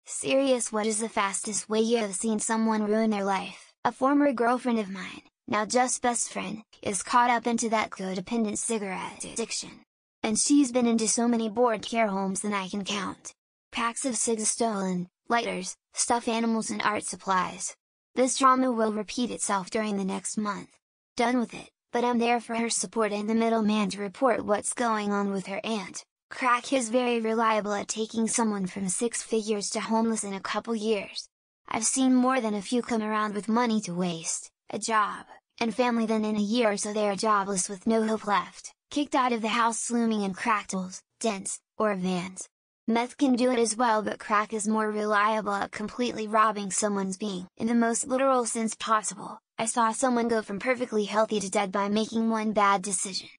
Serious, what is the fastest way you have seen someone ruin their life? A former girlfriend of mine, now just best friend, is caught up into that codependent cigarette addiction. And she's been into so many bored care homes than I can count. Packs of cigs stolen, lighters, stuffed animals and art supplies. This drama will repeat itself during the next month. Done with it, but I'm there for her support and the middleman to report what's going on with her aunt. Crack is very reliable at taking someone from six figures to homeless in a couple years. I've seen more than a few come around with money to waste, a job, and family, then in a year or so they are jobless with no hope left, kicked out of the house sluming in crack tools, dents, or vans. Meth can do it as well, but crack is more reliable at completely robbing someone's being. In the most literal sense possible, I saw someone go from perfectly healthy to dead by making one bad decision.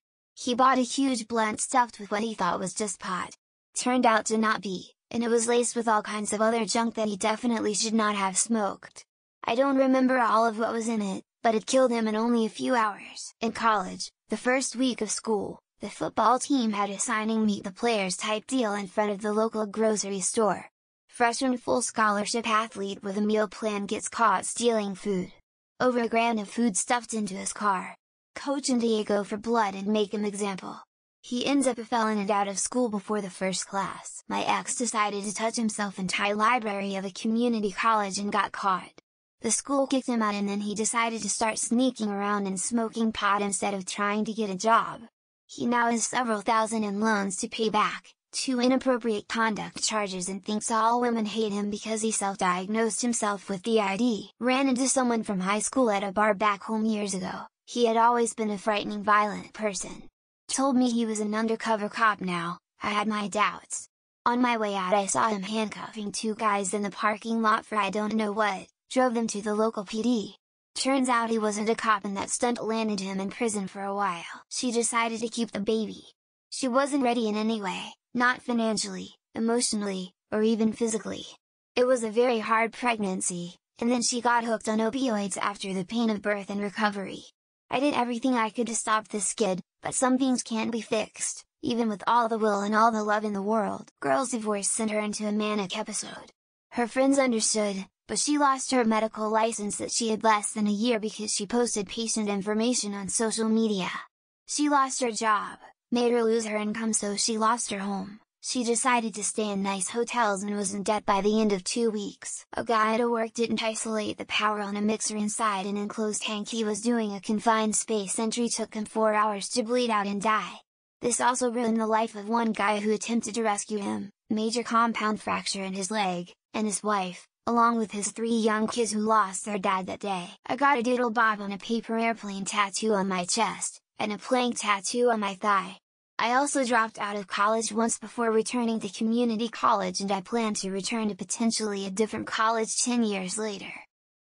He bought a huge blunt stuffed with what he thought was just pot. Turned out to not be, and it was laced with all kinds of other junk that he definitely should not have smoked. I don't remember all of what was in it, but it killed him in only a few hours. In college, the first week of school, the football team had a signing meet the players type deal in front of the local grocery store. Freshman full scholarship athlete with a meal plan gets caught stealing food. Over $1,000 of food stuffed into his car. Coach and Diego for blood and make him example. He ends up a felon and out of school before the first class. My ex decided to touch himself in Thai library of a community college and got caught. The school kicked him out and then he decided to start sneaking around and smoking pot instead of trying to get a job. He now has several thousand in loans to pay back, 2 inappropriate conduct charges, and thinks all women hate him because he self-diagnosed himself with DID. Ran into someone from high school at a bar back home years ago. He had always been a frightening, violent person. Told me he was an undercover cop now. I had my doubts. On my way out I saw him handcuffing 2 guys in the parking lot for I don't know what, drove them to the local PD. Turns out he wasn't a cop and that stunt landed him in prison for a while. She decided to keep the baby. She wasn't ready in any way, not financially, emotionally, or even physically. It was a very hard pregnancy, and then she got hooked on opioids after the pain of birth and recovery. I did everything I could to stop this kid, but some things can't be fixed, even with all the will and all the love in the world. Girl's divorce sent her into a manic episode. Her friends understood, but she lost her medical license that she had less than a year because she posted patient information on social media. She lost her job, made her lose her income, so she lost her home. She decided to stay in nice hotels and was in debt by the end of 2 weeks. A guy at work didn't isolate the power on a mixer inside an enclosed tank he was doing a confined space entry. Took him 4 hours to bleed out and die. This also ruined the life of one guy who attempted to rescue him, major compound fracture in his leg, and his wife, along with his 3 young kids who lost their dad that day. I got a doodle bob on a paper airplane tattoo on my chest, and a plank tattoo on my thigh. I also dropped out of college once before returning to community college, and I plan to return to potentially a different college 10 years later.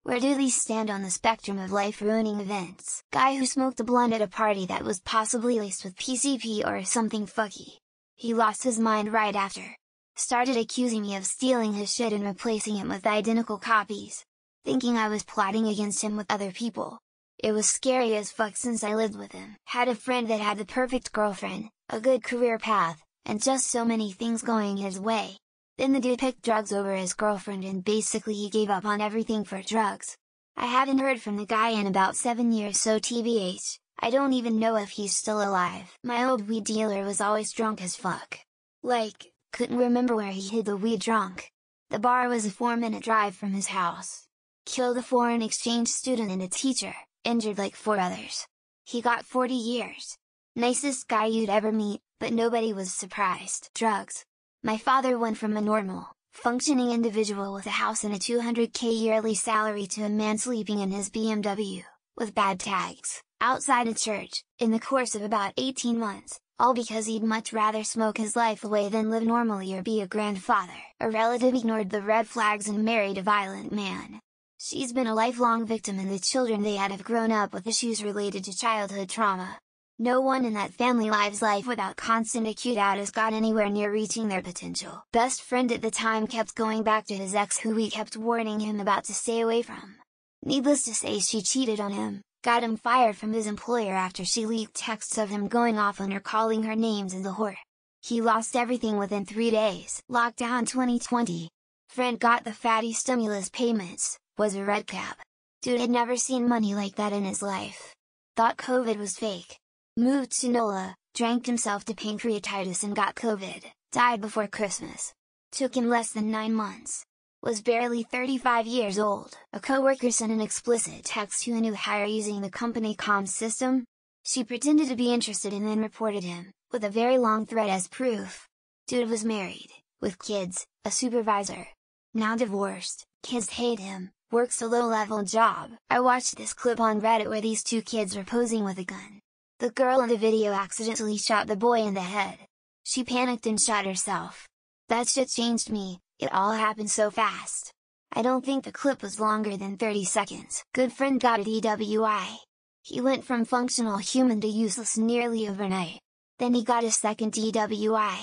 Where do these stand on the spectrum of life-ruining events? Guy who smoked a blunt at a party that was possibly laced with PCP or something fucky. He lost his mind right after. Started accusing me of stealing his shit and replacing it with identical copies. Thinking I was plotting against him with other people. It was scary as fuck since I lived with him. Had a friend that had the perfect girlfriend, a good career path, and just so many things going his way. Then the dude picked drugs over his girlfriend and basically he gave up on everything for drugs. I haven't heard from the guy in about 7 years, so TBH, I don't even know if he's still alive. My old weed dealer was always drunk as fuck. Like, couldn't remember where he hid the weed drunk. The bar was a 4-minute drive from his house. Killed a foreign exchange student and a teacher, injured like 4 others. He got 40 years. Nicest guy you'd ever meet, but nobody was surprised. Drugs. My father went from a normal, functioning individual with a house and a $200K yearly salary to a man sleeping in his BMW, with bad tags, outside a church, in the course of about 18 months, all because he'd much rather smoke his life away than live normally or be a grandfather. A relative ignored the red flags and married a violent man. She's been a lifelong victim, and the children they had have grown up with issues related to childhood trauma. No one in that family lives life without constant acute out has got anywhere near reaching their potential. Best friend at the time kept going back to his ex, who we kept warning him about to stay away from. Needless to say, she cheated on him, got him fired from his employer after she leaked texts of him going off on her, calling her names and the whore. He lost everything within 3 days. Lockdown 2020. friend got the fatty stimulus payments, was a red cap. Dude had never seen money like that in his life. Thought COVID was fake. Moved to NOLA, drank himself to pancreatitis and got COVID, died before Christmas. Took him less than 9 months. Was barely 35 years old. A coworker sent an explicit text to a new hire using the company comms system. She pretended to be interested and then reported him, with a very long thread as proof. Dude was married, with kids, a supervisor. Now divorced, kids hate him, works a low-level job. I watched this clip on Reddit where these two kids were posing with a gun. The girl in the video accidentally shot the boy in the head. She panicked and shot herself. That shit changed me, it all happened so fast. I don't think the clip was longer than 30 seconds. Good friend got a DWI. He went from functional human to useless nearly overnight. Then he got a second DWI.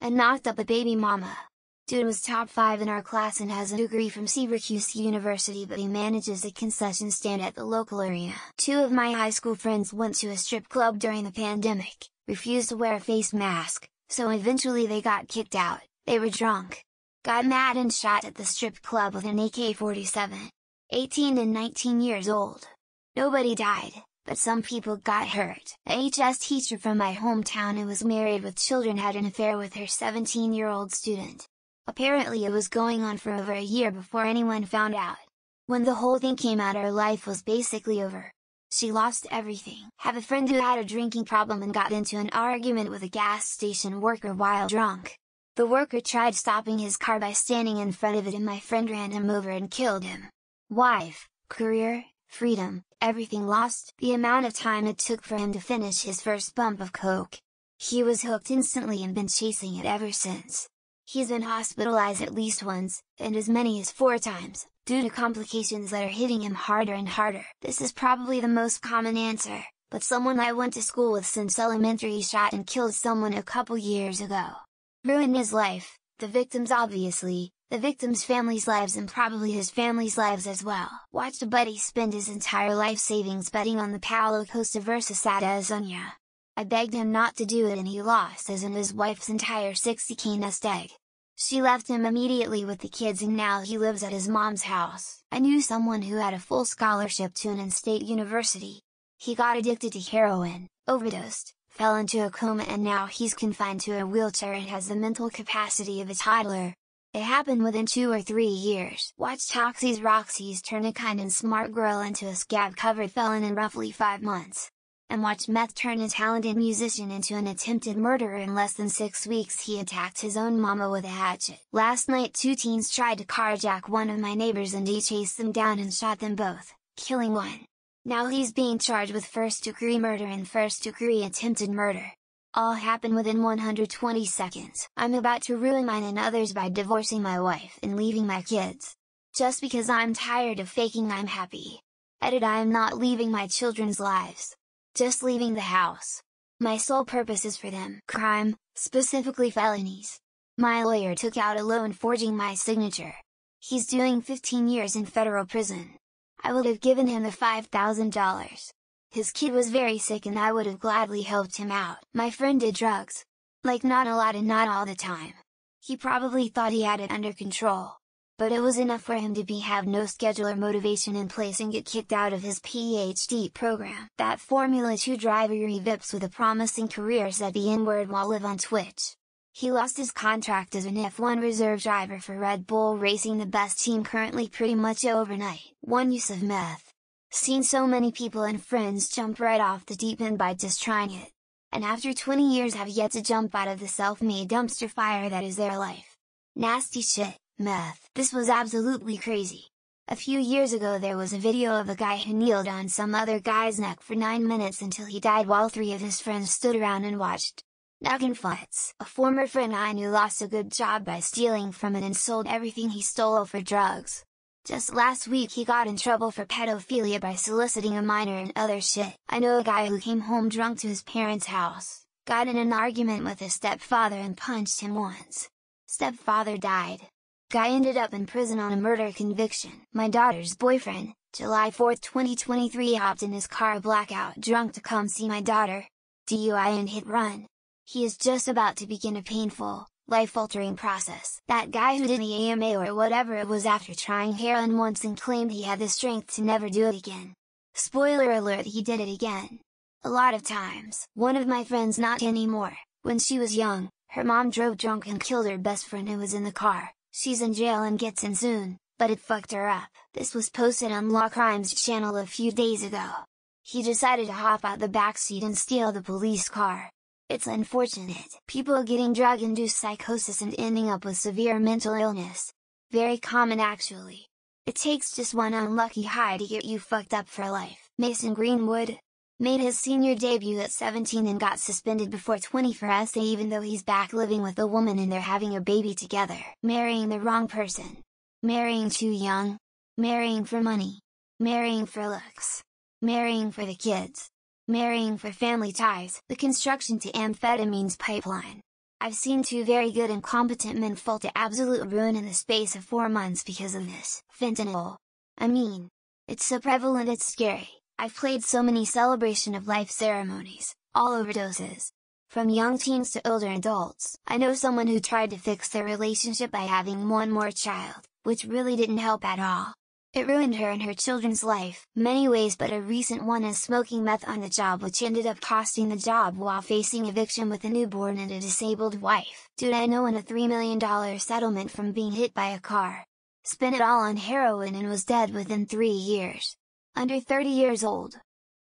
And knocked up a baby mama. Dude was top 5 in our class and has a degree from Syracuse University, but he manages a concession stand at the local arena. 2 of my high school friends went to a strip club during the pandemic, refused to wear a face mask, so eventually they got kicked out. They were drunk. Got mad and shot at the strip club with an AK-47. 18 and 19 years old. Nobody died, but some people got hurt. A HS teacher from my hometown who was married with children had an affair with her 17-year-old student. Apparently it was going on for over a year before anyone found out. When the whole thing came out, her life was basically over. She lost everything. Have a friend who had a drinking problem and got into an argument with a gas station worker while drunk. The worker tried stopping his car by standing in front of it and my friend ran him over and killed him. Wife, career, freedom, everything lost. The amount of time it took for him to finish his first bump of coke. He was hooked instantly and been chasing it ever since. He's been hospitalized at least once, and as many as 4 times, due to complications that are hitting him harder and harder. This is probably the most common answer, but someone I went to school with since elementary shot and killed someone a couple years ago. Ruined his life, the victims obviously, the victims' families' lives and probably his family's lives as well. Watched a buddy spend his entire life savings betting on the Paulo Costa vs Adesanya. I begged him not to do it and he lost, as in his wife's entire 60k nest egg. She left him immediately with the kids and now he lives at his mom's house. I knew someone who had a full scholarship to an in-state university. He got addicted to heroin, overdosed, fell into a coma and now he's confined to a wheelchair and has the mental capacity of a toddler. It happened within 2 or 3 years. Watched Toxie's Roxy's turn a kind and smart girl into a scab-covered felon in roughly 5 months. And watched Meth turn a talented musician into an attempted murderer in less than 6 weeks. He attacked his own mama with a hatchet. Last night 2 teens tried to carjack one of my neighbors and he chased them down and shot them both, killing one. Now he's being charged with first-degree murder and first-degree attempted murder. All happened within 120 seconds. I'm about to ruin mine and others by divorcing my wife and leaving my kids. Just because I'm tired of faking I'm happy. Edit: I am not leaving my children's lives. Just leaving the house. My sole purpose is for them. Crime, specifically felonies. My lawyer took out a loan forging my signature. He's doing 15 years in federal prison. I would have given him the $5,000. His kid was very sick and I would have gladly helped him out. My friend did drugs. Like not a lot and not all the time. He probably thought he had it under control. But it was enough for him to have no schedule or motivation in place and get kicked out of his PhD program. That Formula 2 driver Vips with a promising career said the N-word while live on Twitch. He lost his contract as an F1 reserve driver for Red Bull Racing, the best team currently, pretty much overnight. 1 use of meth. Seen so many people and friends jump right off the deep end by just trying it. And after 20 years have yet to jump out of the self-made dumpster fire that is their life. Nasty shit, meth. This was absolutely crazy. A few years ago there was a video of a guy who kneeled on some other guy's neck for 9 minutes until he died while 3 of his friends stood around and watched. Nuggenfutz. A former friend I knew lost a good job by stealing from it and sold everything he stole for drugs. Just last week he got in trouble for pedophilia by soliciting a minor and other shit. I know a guy who came home drunk to his parents' house, got in an argument with his stepfather and punched him once. Stepfather died. Guy ended up in prison on a murder conviction. My daughter's boyfriend, July 4, 2023, hopped in his car blackout drunk to come see my daughter. DUI and hit run. He is just about to begin a painful, life-altering process. That guy who did the AMA or whatever it was after trying heroin once and claimed he had the strength to never do it again. Spoiler alert, he did it again. A lot of times. One of my friends, not anymore, when she was young, her mom drove drunk and killed her best friend who was in the car. She's in jail and gets in soon, but it fucked her up. This was posted on Law Crimes channel a few days ago. He decided to hop out the backseat and steal the police car. It's unfortunate. People getting drug-induced psychosis and ending up with severe mental illness. Very common actually. It takes just one unlucky high to get you fucked up for life. Mason Greenwood made his senior debut at 17 and got suspended before 20 for SA even though he's back living with a woman and they're having a baby together. Marrying the wrong person. Marrying too young. Marrying for money. Marrying for looks. Marrying for the kids. Marrying for family ties. The construction to amphetamines pipeline. I've seen two very good and competent men fall to absolute ruin in the space of 4 months because of this. Fentanyl. I mean, it's so prevalent it's scary. I've played so many celebration of life ceremonies, all overdoses. From young teens to older adults. I know someone who tried to fix their relationship by having one more child, which really didn't help at all. It ruined her and her children's life, many ways, but a recent one is smoking meth on the job, which ended up costing the job while facing eviction with a newborn and a disabled wife. Dude I know, in a $3 million settlement from being hit by a car. Spent it all on heroin and was dead within 3 years. Under 30 years old.